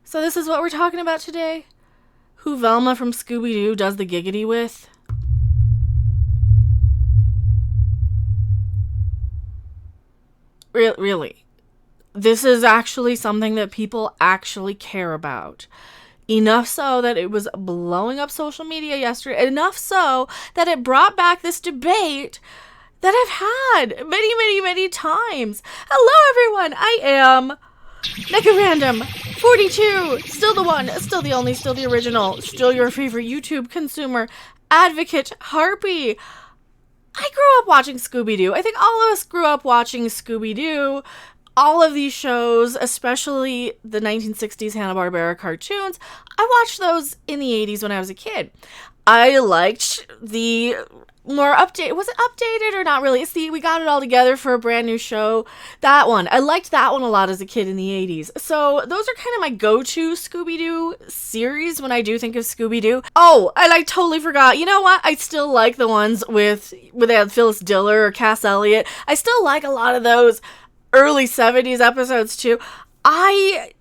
So this is what we're talking about today? Who Velma from Scooby-Doo does the giggity with? Really? This is actually something that people actually care about. Enough so that it was blowing up social media yesterday. Enough so that it brought back this debate that I've had many, many, many times. Hello, everyone. I am Mega Random 42. Still the one, still the only, still the original, still your favorite YouTube consumer, advocate, Harpy. I grew up watching Scooby-Doo. I think all of us grew up watching Scooby-Doo. All of these shows, especially the 1960s Hanna-Barbera cartoons, I watched those in the 80s when I was a kid. I liked the more updated, was it updated or not really? It's the We Got It All Together for a Brand New Show. That one. I liked that one a lot as a kid in the 80s. So those are kind of my go-to Scooby-Doo series when I do think of Scooby-Doo. Oh, and I totally forgot. You know what? I still like the ones with they had Phyllis Diller or Cass Elliot. I still like a lot of those early 70s episodes too. I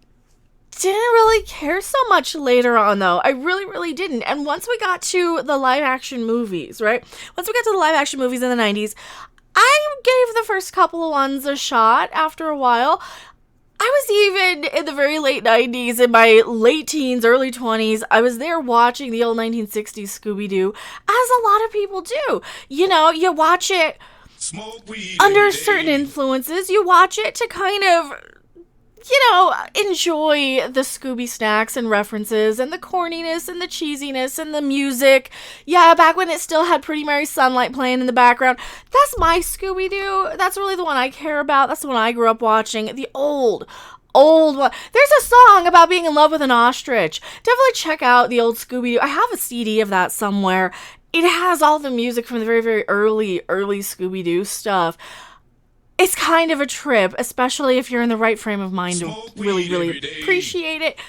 didn't really care so much later on though. I really didn't. And once we got to the live action movies, right? Once we got to the live action movies in the 90s, I gave the first couple of ones a shot after a while. I was even in the very late 90s, in my late teens, early 20s, I was there watching the old 1960s Scooby-Doo, as a lot of people do. You know, you watch it under certain influences. You watch it to kind of, you know, enjoy the Scooby snacks and references and the corniness and the cheesiness and the music. Yeah, back when it still had Pretty Mary Sunlight playing in the background. That's my Scooby-Doo. That's really the one I care about. That's the one I grew up watching. The old one. There's a song about being in love with an ostrich. Definitely check out the old Scooby-Doo. I have a CD of that somewhere. It has all the music from the very, very early Scooby-Doo stuff. It's kind of a trip, especially if you're in the right frame of mind to really appreciate it.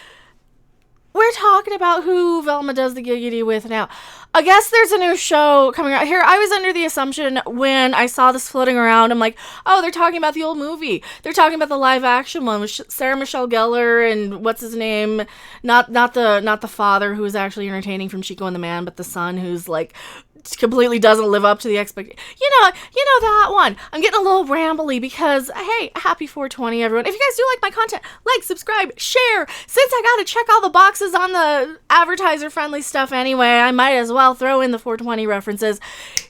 We're talking about who Velma does the giggity with now. I guess there's a new show coming out here. I was under the assumption when I saw this floating around, I'm like, oh, they're talking about the old movie. They're talking about the live action one with Sarah Michelle Gellar and what's his name? Not the father who is actually entertaining from Chico and the Man, but the son who's like completely doesn't live up to the expectation. You know that one. I'm getting a little rambly because, hey, happy 420, everyone. If you guys do like my content, like, subscribe, share. Since I gotta check all the boxes on the advertiser-friendly stuff anyway, I might as well throw in the 420 references.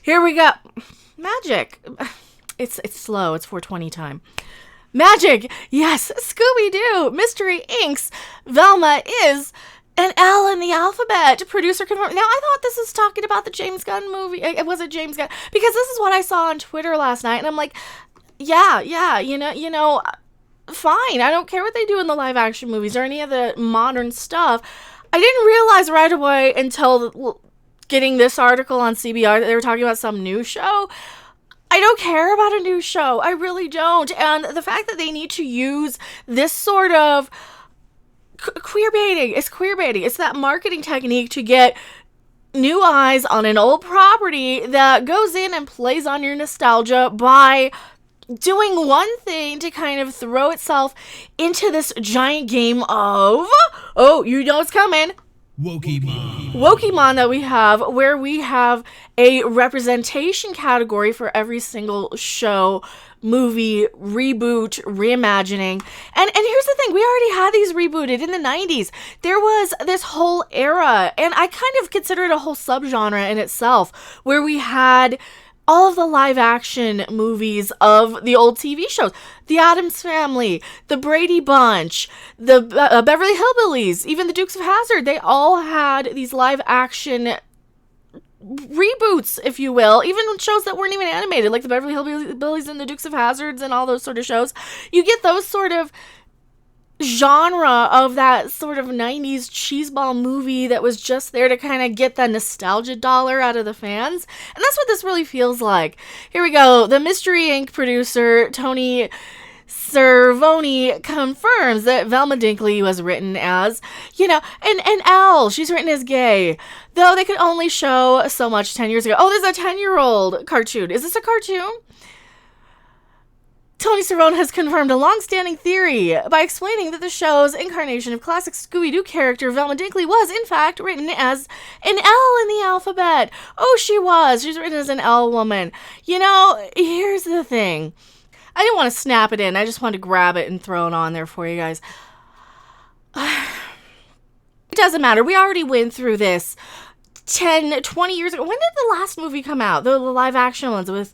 Here we go. Magic. It's slow. It's 420 time. Magic. Yes. Scooby-Doo. Mystery Inks. Velma is an L in the alphabet. Producer confirmed. Now, I thought this was talking about the James Gunn movie. It wasn't James Gunn. Because this is what I saw on Twitter last night. And I'm like, yeah, you know, fine. I don't care what they do in the live action movies or any of the modern stuff. I didn't realize right away until getting this article on CBR that they were talking about some new show. I don't care about a new show. I really don't. And the fact that they need to use this sort of queer baiting. It's queer baiting. It's that marketing technique to get new eyes on an old property that goes in and plays on your nostalgia by doing one thing to kind of throw itself into this giant game of, oh, you know it's coming, Wokemon that we have, where we have a representation category for every single show, movie, reboot, reimagining. And here's the thing, we already had these rebooted in the 90s. There was this whole era, and I kind of consider it a whole subgenre in itself, where we had all of the live action movies of the old TV shows. The Addams Family, the Brady Bunch, the Beverly Hillbillies, even the Dukes of Hazzard. They all had these live action reboots, if you will, even shows that weren't even animated, like the Beverly Hillbillies and the Dukes of Hazzards and all those sort of shows. You get those sort of genre of that sort of 90s cheeseball movie that was just there to kind of get that nostalgia dollar out of the fans. And that's what this really feels like. Here we go. The Mystery Inc. producer, Tony Cervoni, confirms that Velma Dinkley was written as, you know, an L. She's written as gay. Though they could only show so much 10 years ago. Oh, there's a 10-year-old cartoon. Is this a cartoon? Tony Cerrone has confirmed a long-standing theory by explaining that the show's incarnation of classic Scooby-Doo character Velma Dinkley was, in fact, written as an L in the alphabet. Oh, she was. She's written as an L woman. You know, here's the thing. I didn't want to snap it in. I just wanted to grab it and throw it on there for you guys. It doesn't matter. We already went through this 10, 20 years ago. When did the last movie come out? The live-action ones with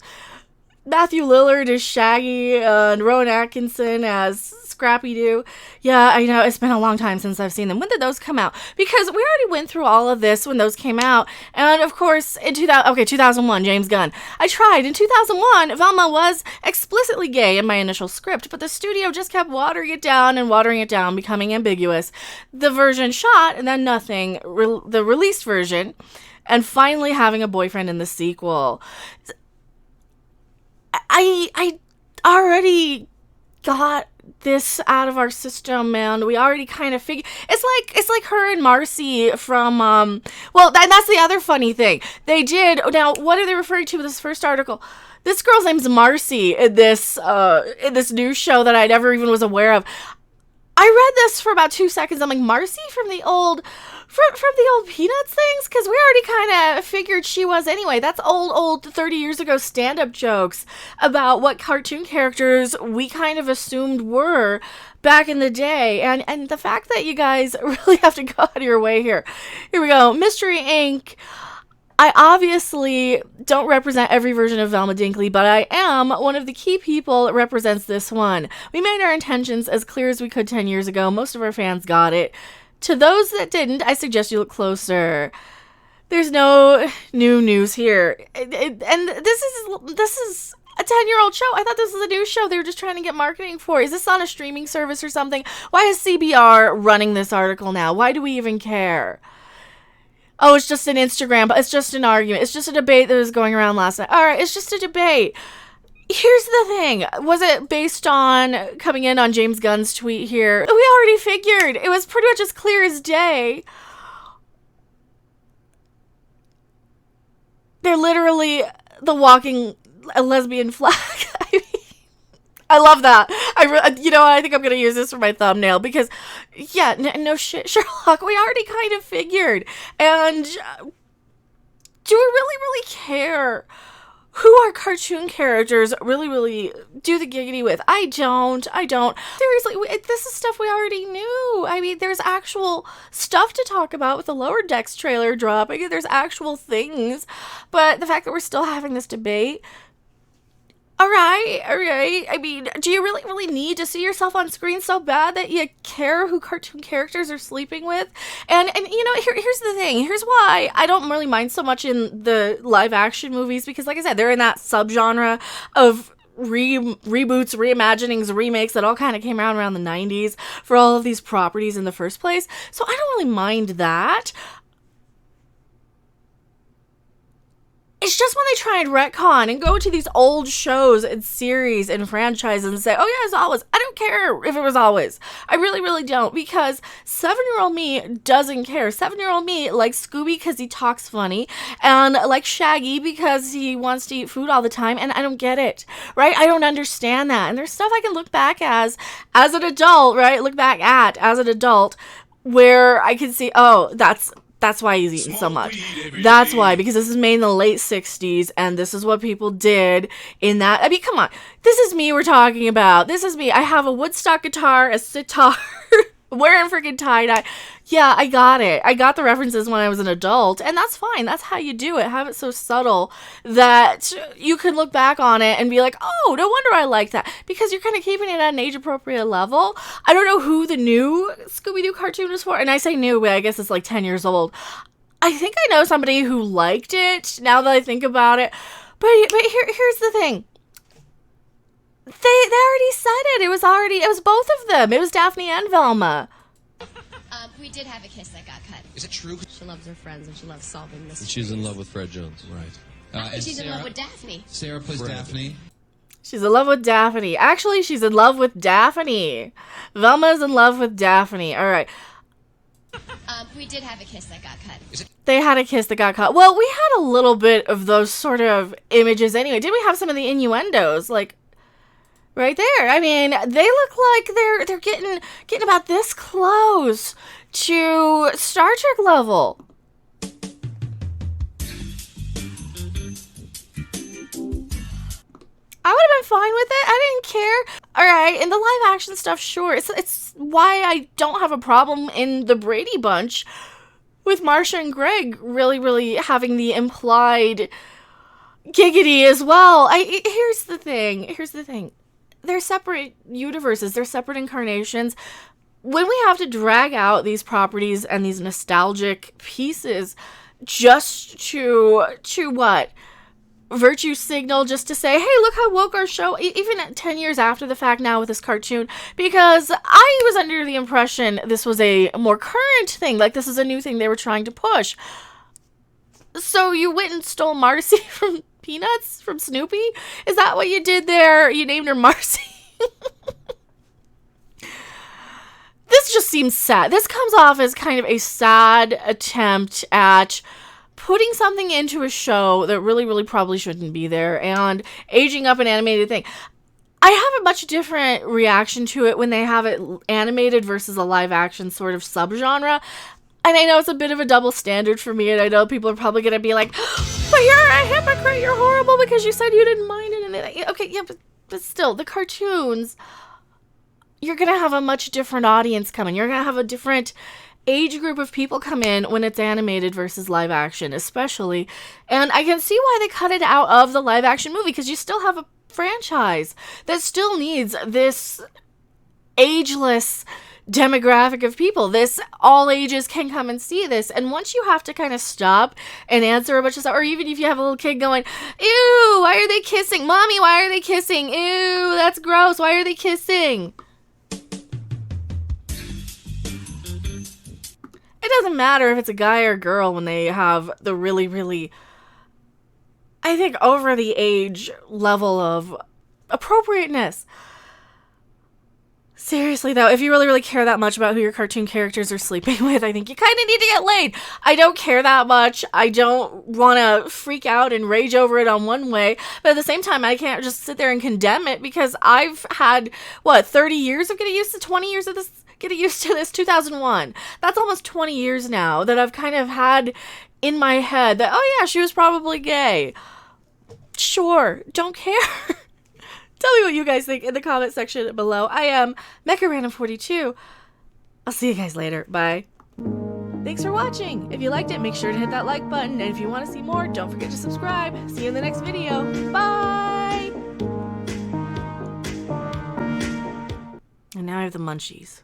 Matthew Lillard as Shaggy and Rowan Atkinson as Scrappy-Doo. Yeah, I know. It's been a long time since I've seen them. When did those come out? Because we already went through all of this when those came out. And, of course, in 2001, James Gunn. I tried. In 2001, Velma was explicitly gay in my initial script, but the studio just kept watering it down, becoming ambiguous. The version shot, and then nothing. The released version, and finally having a boyfriend in the sequel. I already got this out of our system, man. We already kind of figured. It's like her and Marcy from well, that's the other funny thing. They did. Now, what are they referring to with this first article? This girl's name's Marcy in this news show that I never even was aware of. I read this for about 2 seconds. I'm like, Marcy from the old Peanuts things? Because we already kind of figured she was anyway. That's old 30 years ago stand-up jokes about what cartoon characters we kind of assumed were back in the day. And the fact that you guys really have to go out of your way here. Here we go. Mystery Inc. I obviously don't represent every version of Velma Dinkley, but I am one of the key people that represents this one. We made our intentions as clear as we could 10 years ago. Most of our fans got it. To those that didn't, I suggest you look closer. There's no new news here. And this is a 10-year-old show. I thought this was a new show they were just trying to get marketing for. Is this on a streaming service or something? Why is CBR running this article now? Why do we even care? Oh, it's just an Instagram, but it's just an argument. It's just a debate that was going around last night. All right, it's just a debate. Here's the thing. Was it based on coming in on James Gunn's tweet here? We already figured. It was pretty much as clear as day. They're literally the walking lesbian flag. I mean, I love that. I think I'm going to use this for my thumbnail because, yeah, no shit, Sherlock. We already kind of figured. And do we really care who our cartoon characters really do the giggity with? I don't. Seriously, this is stuff we already knew. I mean, there's actual stuff to talk about with the Lower Decks trailer dropping. There's actual things. But the fact that we're still having this debate... All right. I mean, do you really need to see yourself on screen so bad that you care who cartoon characters are sleeping with? And you know, here's the thing. Here's why I don't really mind so much in the live action movies, because like I said, they're in that subgenre of reboots, reimaginings, remakes that all kind of came around the 90s for all of these properties in the first place. So I don't really mind that. It's just when they try and retcon and go to these old shows and series and franchises and say, oh yeah, it's always. I don't care if it was always. I really don't, because 7-year-old me doesn't care. 7-year-old me likes Scooby because he talks funny and likes Shaggy because he wants to eat food all the time, and I don't get it, right? I don't understand that. And there's stuff I can look back as an adult, right? Look back at as an adult where I can see, oh, that's why he's eating so much. That's why, because this is made in the late 60s, and this is what people did in that. I mean, come on. This is me we're talking about. This is me. I have a Woodstock guitar, a sitar, wearing freaking tie-dye. Yeah, I got it. I got the references when I was an adult, and that's fine. That's how you do it. Have it so subtle that you can look back on it and be like, oh, no wonder I like that, because you're kind of keeping it at an age-appropriate level. I don't know who the new Scooby-Doo cartoon is for, and I say new, but I guess it's like 10 years old. I think I know somebody who liked it, now that I think about it, but here's the thing. They already said it. It was both of them. It was Daphne and Velma. We did have a kiss that got cut. Is it true? She loves her friends and she loves solving mysteries. And she's in love with Fred Jones. Right. And she's in love with Daphne. Sarah plays Daphne. She's in love with Daphne. Actually, she's in love with Daphne. Velma's in love with Daphne. All right. We did have a kiss that got cut. They had a kiss that got cut. Well, we had a little bit of those sort of images anyway. Didn't we have some of the innuendos? Like, right there. I mean, they look like they're getting about this close to Star Trek level. I would have been fine with it. I didn't care. All right, in the live action stuff, sure. It's why I don't have a problem in the Brady Bunch with Marsha and Greg really having the implied giggity as well. Here's the thing. They're separate universes. They're separate incarnations. When we have to drag out these properties and these nostalgic pieces just to what? Virtue signal, just to say, hey, look how woke our show, even 10 years after the fact now with this cartoon, because I was under the impression this was a more current thing, like this is a new thing they were trying to push. So you went and stole Marcy from Peanuts, from Snoopy? Is that what you did there? You named her Marcy? This just seems sad. This comes off as kind of a sad attempt at putting something into a show that really probably shouldn't be there and aging up an animated thing. I have a much different reaction to it when they have it animated versus a live action sort of subgenre. And I know it's a bit of a double standard for me, and I know people are probably going to be like, but you're a hypocrite, you're horrible because you said you didn't mind it. And okay, yeah, but still, the cartoons, you're going to have a much different audience come in. You're going to have a different age group of people come in when it's animated versus live action, especially. And I can see why they cut it out of the live action movie, because you still have a franchise that still needs this ageless demographic of people. This all ages can come and see this. And once you have to kind of stop and answer a bunch of stuff, or even if you have a little kid going, ew, why are they kissing? Mommy, why are they kissing? Ew, that's gross. Why are they kissing? It doesn't matter if it's a guy or a girl when they have the really, I think, over the age level of appropriateness. Seriously, though, if you really care that much about who your cartoon characters are sleeping with, I think you kind of need to get laid. I don't care that much. I don't want to freak out and rage over it on one way. But at the same time, I can't just sit there and condemn it, because I've had, 30 years of getting used to, 20 years of this, getting used to this, 2001. That's almost 20 years now that I've kind of had in my head that, oh yeah, she was probably gay. Sure, don't care. Tell me what you guys think in the comment section below. I am MechaRandom42. I'll see you guys later. Bye. Thanks for watching. If you liked it, make sure to hit that like button. And if you want to see more, don't forget to subscribe. See you in the next video. Bye! And now I have the munchies.